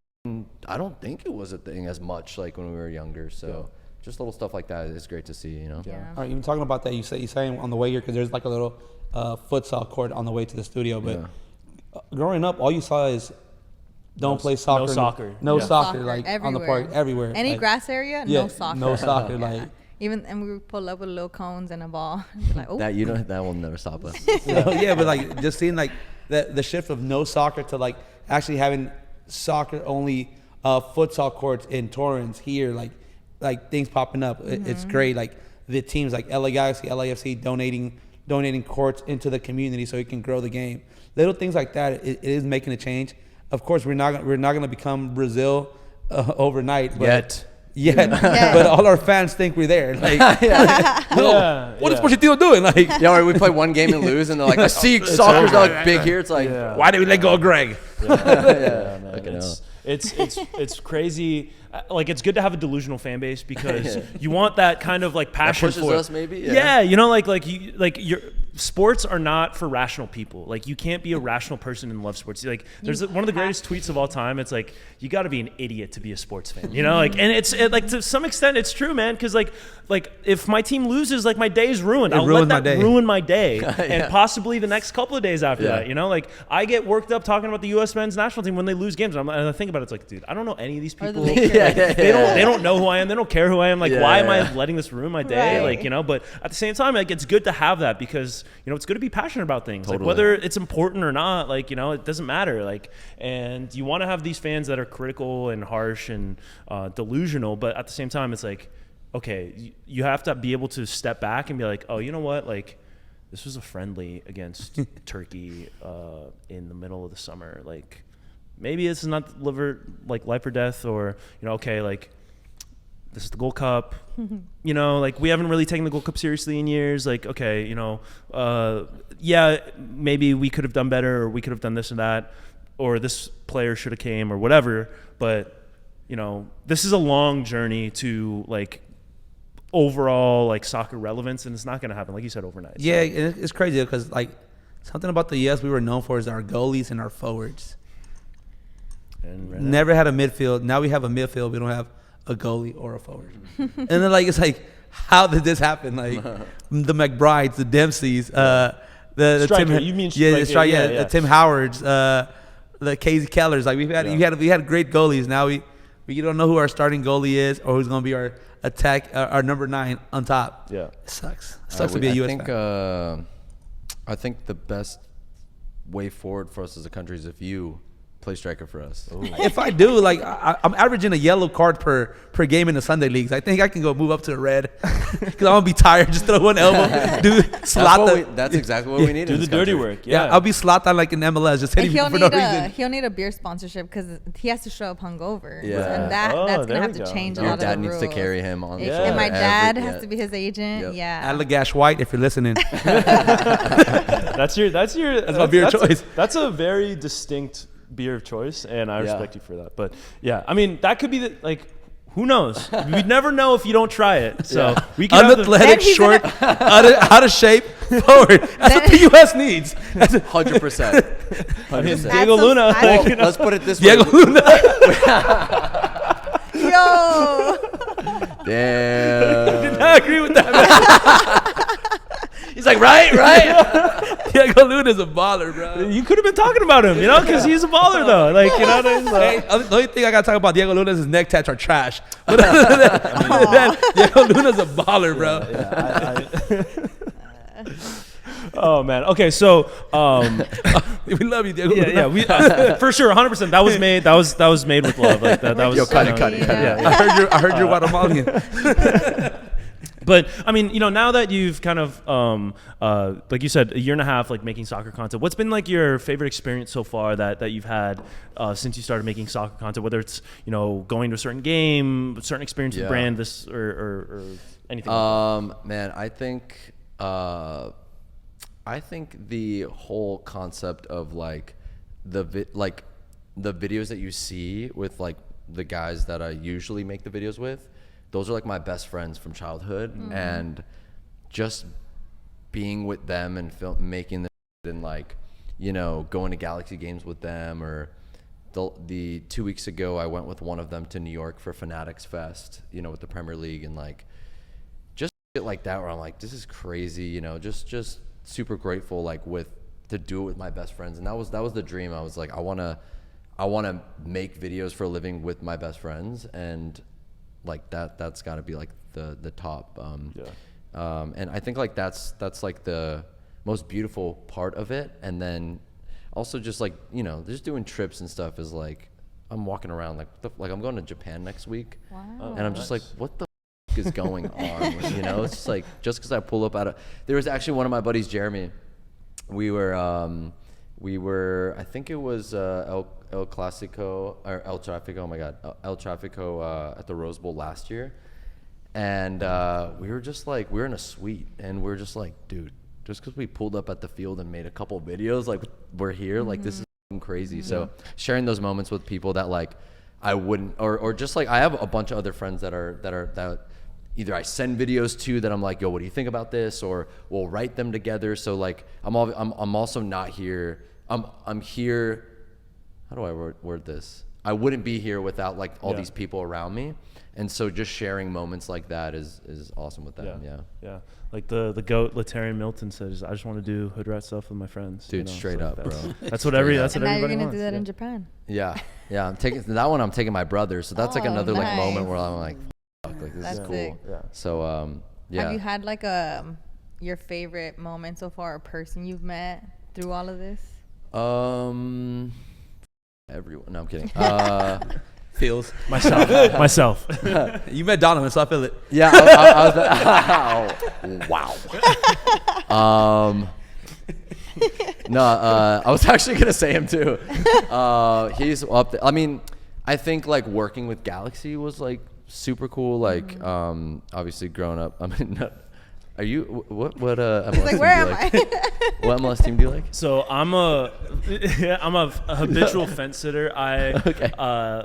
I don't think it was a thing as much like when we were younger. So. Just little stuff like that is great to see, Yeah. All right, even talking about that, you're saying on the way here, because there's like a little futsal court on the way to the studio, but growing up, all you saw is don't play soccer. No soccer, like everywhere. On the park, everywhere. Any like, grass area, no soccer. No soccer, like. And we would pull up with little cones and a ball. Like, oh. That will never stop us. But like just seeing like the shift of no soccer to like actually having soccer only futsal courts in Torrance here, like things popping up. It's great. Like the teams like LA Galaxy, LAFC donating courts into the community so it can grow the game. Little things like that. It is making a change. Of course, we're not going to become Brazil overnight. But Yet. But all our fans think we're there. Like, what is Pochettino doing? Like, or we play one game and lose, and they're like, I see soccer's not like big here. It's like, why did we let go of Greg? It's crazy. Like, it's good to have a delusional fan base because you want that kind of like passion that pushes for us, maybe. Your sports are not for rational people. Like, you can't be a rational person and love sports. Like, there's one of the greatest tweets of all time. It's like, you got to be an idiot to be a sports fan. And it's to some extent it's true, man. Because like if my team loses, like my day is ruined. I'll let that ruin my day and possibly the next couple of days after that. Like, I get worked up talking about the U.S. men's national team when they lose games. And I think about it, it's like, dude, I don't know any of these people. They don't know who I am. They don't care who I am. Like, why am I letting this ruin my day? Right. Like, but at the same time, like, it's good to have that because because, you know, it's good to be passionate about things. Totally. Like whether it's important or not, like, you know, it doesn't matter. Like, and you want to have these fans that are critical and harsh and delusional, but at the same time, it's like, okay, you have to be able to step back and be like, oh, you know what, like, this was a friendly against Turkey in the middle of the summer. Like, maybe this is not life or death, or, you know, okay, like, this is the Gold Cup. You know, like, we haven't really taken the Gold Cup seriously in years. Like, okay, you know, yeah, maybe we could have done better, or we could have done this and that, or this player should have came, or whatever. But, you know, this is a long journey to, like, overall, like, soccer relevance, and it's not going to happen, like you said, overnight. Yeah, it's crazy because, like, something about the U.S. we were known for is our goalies and our forwards. And Never had a midfield. Now we have a midfield. We don't have a goalie or a forward. And then, like, it's like, how did this happen? Like, the McBrides, the Dempseys, the striker, Tim, you mean the striker, Tim Howards, the Casey Kellers. Like, we had great goalies. Now we don't know who our starting goalie is or who's going to be our attack, our number 9 on top. Yeah, it sucks. It sucks to be a U.S. fan. I think the best way forward for us as a country is if you play striker for us. If I do, like, I'm averaging a yellow card per game in the Sunday leagues. I think I can go move up to a red because I'm gonna be tired. Just throw one elbow, That's exactly what we need. Do the dirty work. Yeah, I'll be Zlatan like in MLS, just hitting people for no reason. He'll need a beer sponsorship because he has to show up hungover. Yeah. And that's gonna have to change a lot of the rules. Your dad needs to carry him on. And my dad has to be his agent. Yep. Yeah. Allagash White, if you're listening. That's my beer choice. That's a very distinct beer of choice, and I respect you for that. But yeah, I mean, that could be who knows? We'd never know if you don't try it. So we can unathletic, short, out of shape, forward. That's what the U.S. needs. 100%. I mean, Diego Luna. Let's put it this way. Diego Luna. Yo. Damn. I did not agree with that. He's like, right. Diego Luna's a baller, bro. You could have been talking about him, you know, because he's a baller, though. Like, you know what I mean? Hey, the only thing I got to talk about Diego Luna is his neck tats are trash. But other than that, Diego Luna's a baller, bro. Oh, man. Okay, so we love you, Diego Luna. Yeah, we for sure, 100%. That was made. That was made with love. Like that was. Yo, cut it. Yeah. I heard you're Guatemalan. But I mean, you know, now that you've kind of, like you said, a year and a half, like making soccer content, what's been like your favorite experience so far that you've had since you started making soccer content? Whether it's, you know, going to a certain game, a certain experience with the brand, this or anything. Man, I think the whole concept of like the videos that you see with like the guys that I usually make the videos with. Those are like my best friends from childhood, and just being with them and making them, and like, you know, going to Galaxy games with them, or the 2 weeks ago I went with one of them to New York for Fanatics Fest, you know, with the Premier League, and like just shit like that where I'm like, this is crazy, you know, just super grateful like to do it with my best friends, and that was the dream. I was like, I want to make videos for a living with my best friends, and like that's got to be like the top. And I think like that's like the most beautiful part of it. And then also just like, you know, just doing trips and stuff is like, I'm walking around like I'm going to Japan next week. Wow. And I'm just like, what the is going on? You know, it's just like, just because I pull up there was actually one of my buddies, Jeremy. We were I think it was El Clasico or El Tráfico. Oh my God, El Tráfico at the Rose Bowl last year, and we were just like, we were in a suite, and we are just like, dude, just because we pulled up at the field and made a couple videos, like we're here, like this is crazy. So sharing those moments with people that like I wouldn't, or just like I have a bunch of other friends that either I send videos to that I'm like, yo, what do you think about this, or we'll write them together. So like I'm also not here. I'm here. How do I word this? I wouldn't be here without like all these people around me, and so just sharing moments like that is awesome with them. Yeah. Like the goat Latarian Milton says, I just want to do hood rat stuff with my friends. Dude, you know? straight up, bro. That's what everybody wants. And now you're gonna do that in Japan. Yeah. I'm taking that one. I'm taking my brother, so that's like another nice. like moment where I'm like, fuck, like this That's is cool. sick. So yeah. Have you had like a your favorite moment so far, or person you've met through all of this? Everyone. No, I'm kidding. Feels. Myself. You met Donovan, so I feel it. Yeah. I was wow. No, I was actually gonna say him too. He's up there. I mean, I think like working with Galaxy was like super cool. Like, obviously growing up. I mean, are you what MLS He's like, team where do you am like? I? What MLS team do you like? So I'm a habitual fence sitter. Okay.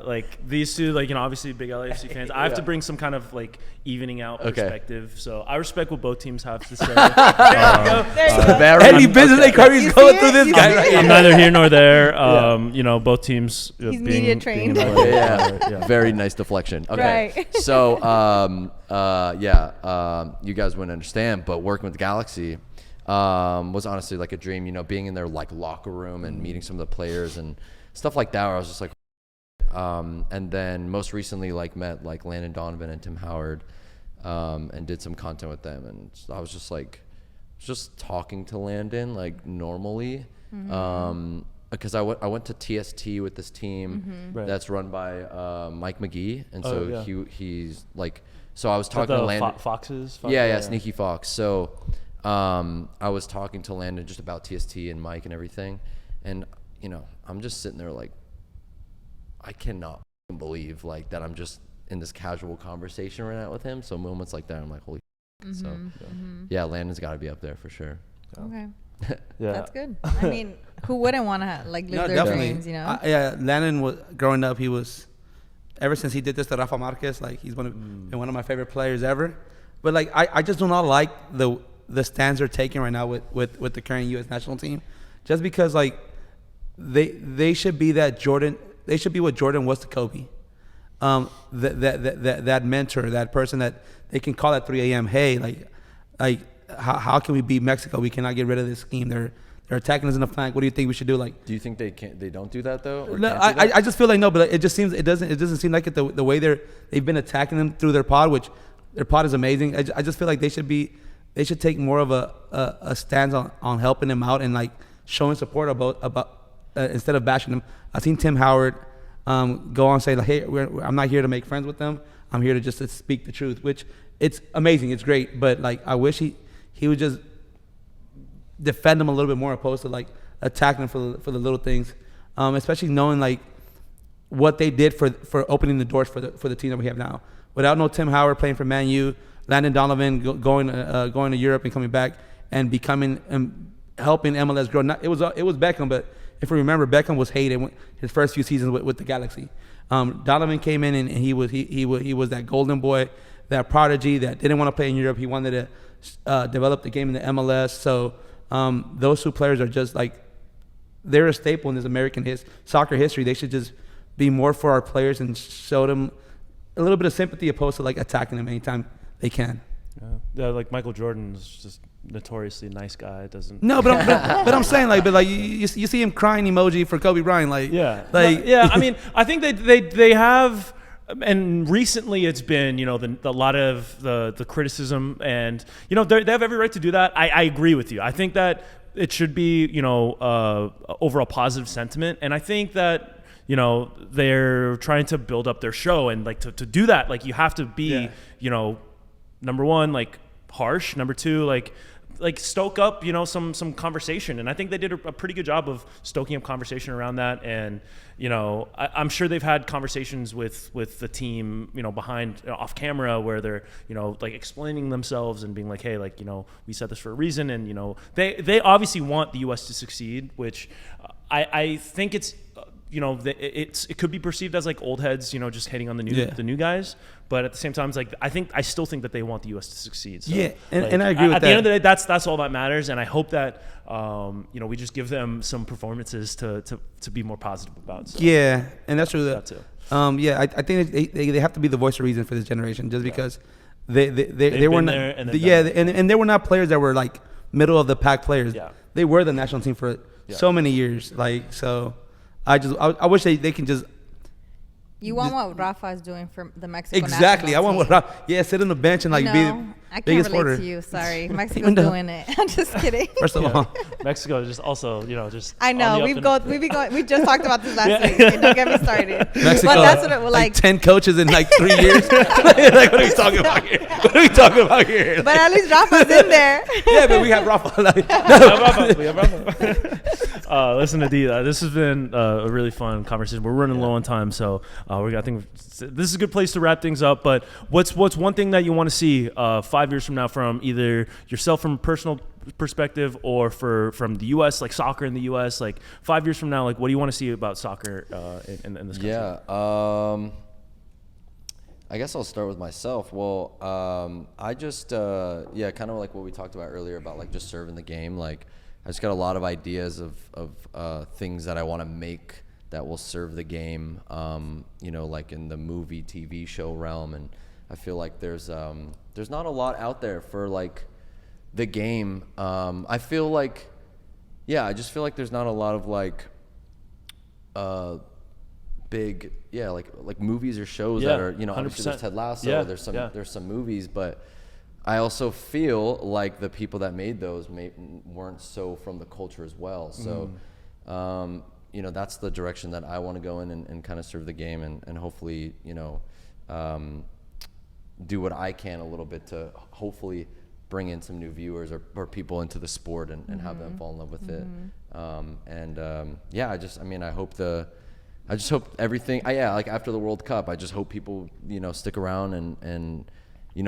Like these two, like, you know, obviously big LAFC fans. I have to bring some kind of like evening out perspective. So I respect what both teams have to say. There you go. Any business Curry's going through this guy. I'm neither here nor there. You know, both teams. He's media trained. Yeah. Very nice deflection. Okay. Right. So, you guys wouldn't understand, but working with Galaxy was honestly like a dream. You know, being in their like locker room and meeting some of the players and stuff like that. Where I was just like, and then most recently, like met like Landon Donovan and Tim Howard, and did some content with them. And I was just like, just talking to Landon like normally. Because I went to TST with this team that's run by Mike McGee, and so he's like, so I was talking to Landon. Foxes? Yeah, Sneaky Fox. So I was talking to Landon just about TST and Mike and everything, and you know, I'm just sitting there like, I cannot believe like that I'm just in this casual conversation right now with him. So moments like that, I'm like, holy. So yeah, Landon's got to be up there for sure. So. Okay. Yeah. That's good. I mean, who wouldn't want to like live their dreams, you know? Yeah, Landon was growing up. He was, ever since he did this to Rafa Marquez, like he's been one of my favorite players ever. But like I just do not like the stance they're taking right now with the current U.S. national team, just because like they should be that Jordan. They should be what Jordan was to Kobe. That mentor, that person that they can call at 3 a.m. Hey, like. How can we beat Mexico? We cannot get rid of this scheme. They're attacking us in the flank. What do you think we should do? Like, do you think they don't do that though? Or no, I just feel like no, but it doesn't seem like it the way they've been attacking them through their pod, which their pod is amazing. I just feel like they should take more of a stance on helping them out and like showing support about instead of bashing them. I've seen Tim Howard go on and say like, hey, I'm not here to make friends with them. I'm here to speak the truth, which it's amazing. It's great, but like I wish he would just defend them a little bit more opposed to like attacking them for the little things, especially knowing like what they did for opening the doors for the team that we have now. Without no Tim Howard playing for Man U, Landon Donovan going to Europe and coming back and becoming helping MLS grow. It was Beckham, but if we remember, Beckham was hated his first few seasons with the Galaxy. Donovan came in and he was that golden boy, that prodigy that didn't want to play in Europe. He wanted to develop the game in the MLS. So those two players are just like, they're a staple in this American soccer history. They should just be more for our players and show them a little bit of sympathy opposed to like attacking them anytime they can. Yeah, like Michael Jordan is just notoriously nice guy. Doesn't. No, but I'm saying like, but like you see him crying emoji for Kobe Bryant, like I mean, I think they have. And recently, it's been a lot of the criticism, and they have every right to do that. I agree with you. I think that it should be overall positive sentiment, and I think that they're trying to build up their show, and like to do that, like you have to be number one, like harsh, number two, like stoke up some conversation, and I think they did a pretty good job of stoking up conversation around that. And I'm sure they've had conversations with the team behind off camera where they're like explaining themselves and being like, hey, like we said this for a reason, and they obviously want the US to succeed, which I think it's it could be perceived as like old heads, just hating on the new guys. But at the same time, it's like I still think that they want the U.S. to succeed. So, and I agree with that. At the end of the day, that's all that matters. And I hope that we just give them some performances to be more positive about. So. Yeah, and that's true. That too. I think they have to be the voice of reason for this generation, just because they were not and they were not players that were like middle of the pack players. Yeah. They were the national team for so many years. Like so. I wish they can just. You want what Rafa is doing for the Mexico exactly. national I want team. what Rafa. Yeah, sit on the bench and like be. I can't Biggest relate supporter. to you. Sorry, Mexico's Even though- doing it. I'm just kidding. First of all, Mexico is just also, just. I on know the up we just talked about this last week. Okay, don't get me started. Mexico, But that's what it was like like. 10 coaches in like 3 years. Like, what are we talking about here? What are we talking about here? But at least Rafa's in there. Yeah, but we have Rafa. Like, We have Rafa. Listen, Adi, this has been a really fun conversation. We're running low on time, so I think this is a good place to wrap things up. But what's one thing that you want to see 5 years from now from either yourself from a personal perspective or from the U.S., like soccer in the U.S., like 5 years from now, like what do you want to see about soccer in this country? Yeah. I guess I'll start with myself. Well, I just, kind of like what we talked about earlier about like just serving the game. Like I just got a lot of ideas of things that I want to make that will serve the game, like in the movie, TV show realm. And I feel like there's not a lot out there for like the game. I feel like, I just feel like there's not a lot of like, big like movies or shows that are obviously there's Ted Lasso, there's some movies, but I also feel like the people that made those weren't so from the culture as well. So that's the direction that I want to go in and kind of serve the game and hopefully do what I can a little bit to hopefully bring in some new viewers or people into the sport and have them fall in love with it. I just hope everything. Like after the World Cup, I just hope people, stick around and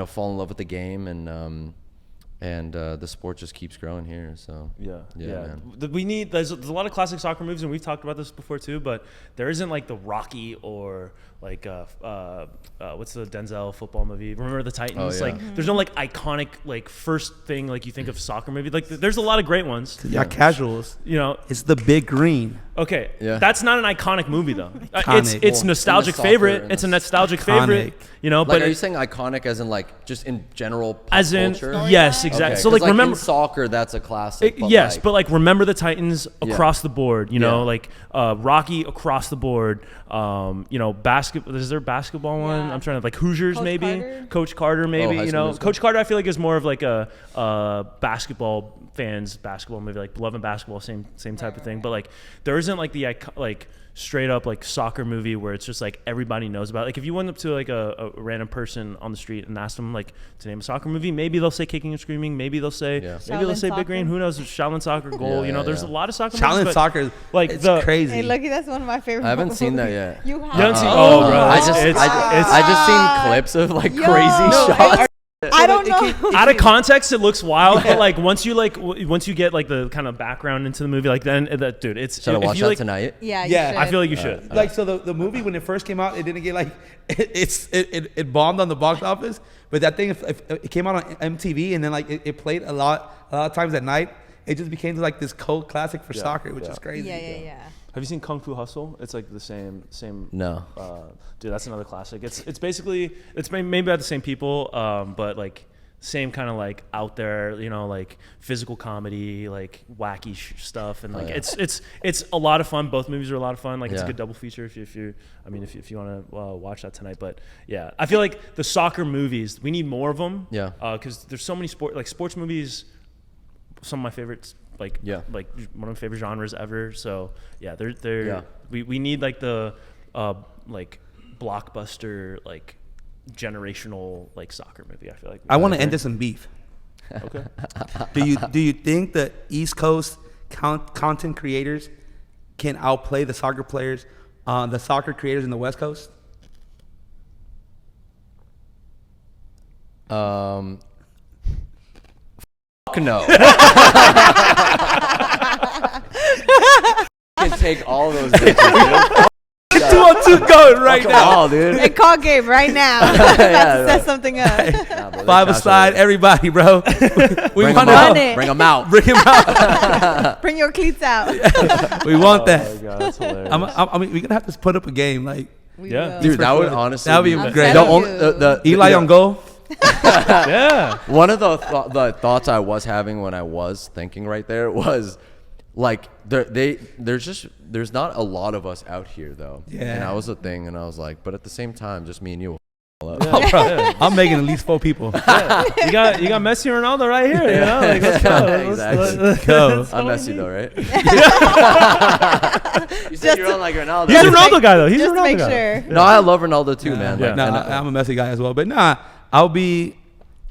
fall in love with the game and the sport just keeps growing here. So man. We need. There's a lot of classic soccer movies, and we've talked about this before too. But there isn't like the Rocky or like what's the Denzel football movie? Remember the Titans? Oh, yeah. Like there's no like iconic like first thing like you think of soccer movie. Like there's a lot of great ones. yeah, casuals. It's the Big Green. Okay, Yeah. that's not an iconic movie though. Iconic. It's Well, nostalgic in the soccer, favorite. in It's a the nostalgic iconic. favorite. Like, But are you saying iconic as in like just in general pop as in culture? yes, exactly. Okay, So like 'cause, remember in soccer, that's a classic. yes, but like remember the Titans across the board, Yeah. like Rocky across the board. Basketball. Is there a basketball one? Yeah. I'm trying to like Hoosiers Coach maybe. Carter? Coach Carter maybe. High School Musical? Coach Carter I feel like is more of like a basketball fans basketball movie, like Love and Basketball, same type of thing. But like there isn't like the like straight up like soccer movie where it's just like everybody knows about it. Like if you went up to like a random person on the street and asked them like to name a soccer movie, maybe they'll say Kicking and Screaming, maybe they'll say maybe they'll Shaolin say Big Green, Soccer? who knows, Shaolin Soccer, Goal. Yeah, There's yeah. a lot of soccer Challenge movies, but, soccer, like it's the crazy. Hey, Lucky, that's one of my favorite. I haven't seen that yet. You You haven't seen? have? Oh, bro, I it's- just it's- seen clips of like Yo, crazy no, shots. I don't know. out of context it looks wild, but like once you get like the kind of background into the movie, like then dude, it's Should I if watch you, that like, tonight? Yeah, Yeah, you I should. feel like you should. Like so the movie when it first came out, it didn't get like it bombed on the box office, but that thing if it came out on MTV and then like it played a lot of times at night, it just became like this cult classic for soccer, which is crazy. Yeah. Have you seen Kung Fu Hustle? It's like the same. No. Dude, that's another classic. It's basically maybe about the same people, but like same kind of like out there, like physical comedy, like wacky stuff, and like it's a lot of fun. Both movies are a lot of fun. Like it's a Yeah. good double feature if you want to watch that tonight. But yeah, I feel like the soccer movies, we need more of them. Yeah. Because there's so many sports movies. Some of my favorites. Like one of my favorite genres ever. So yeah, we need like the like blockbuster like generational like soccer movie. I feel like I want to end this in beef. Okay. Do you think the East Coast content creators can outplay the soccer players, the soccer creators in the West Coast? No. Can take all those bitches, dude. 2-on-2 going right now. All, dude. Hey, call game right now. About to set something up. Nah, bro, they Five cash aside, out. everybody, bro. We Bring want them out. Run it. Bring them out. Bring him out. Bring your cleats out. We want Oh that. my God, that's hilarious. I mean, we're gonna have to put up a game like We Yeah. will. Dude, that would honestly That would be I'm great. telling only, you. the Eli on goal. yeah. One of the thoughts I was having when I was thinking right there was like there's not a lot of us out here though. Yeah. And that was the thing, and I was like, but at the same time, just me and you. I'm making at least 4 people. Yeah. You got Messi and Ronaldo right here. You know, like, let's go. Exactly. Let's go. I'm Messi though, right? You said you're on like Ronaldo. He's a Ronaldo guy though. He's a Just to Ronaldo make guy. sure. No, I love Ronaldo too, man. Yeah. Like, No, and, I'm a Messi guy as well. But nah, I'll be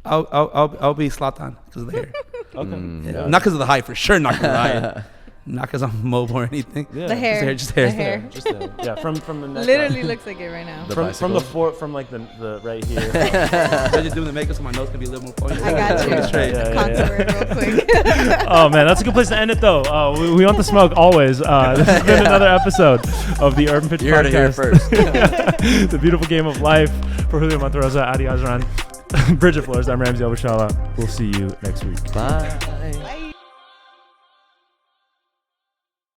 Zlatan because of the hair. Okay. Yeah. Not because of the height, for sure. Not because of the height. Not because I'm mobile or anything. Yeah. The hair. Just hair. The hair. Just yeah, from the neck. Literally looks like it right now. The from the bicycle. from like the right here. I'm just doing the makeup so my nose can be a little more pointy. I got you. Straight. Yeah, Contour it real quick. Oh man, that's a good place to end it though. We want the smoke always. This has been another episode of the Urban Pitch You heard it here Podcast. first. The beautiful game of life. For Julio Monterosa, Adi Azran, Bridget Flores, I'm Ramsey Abushala. We'll see you next week. Bye.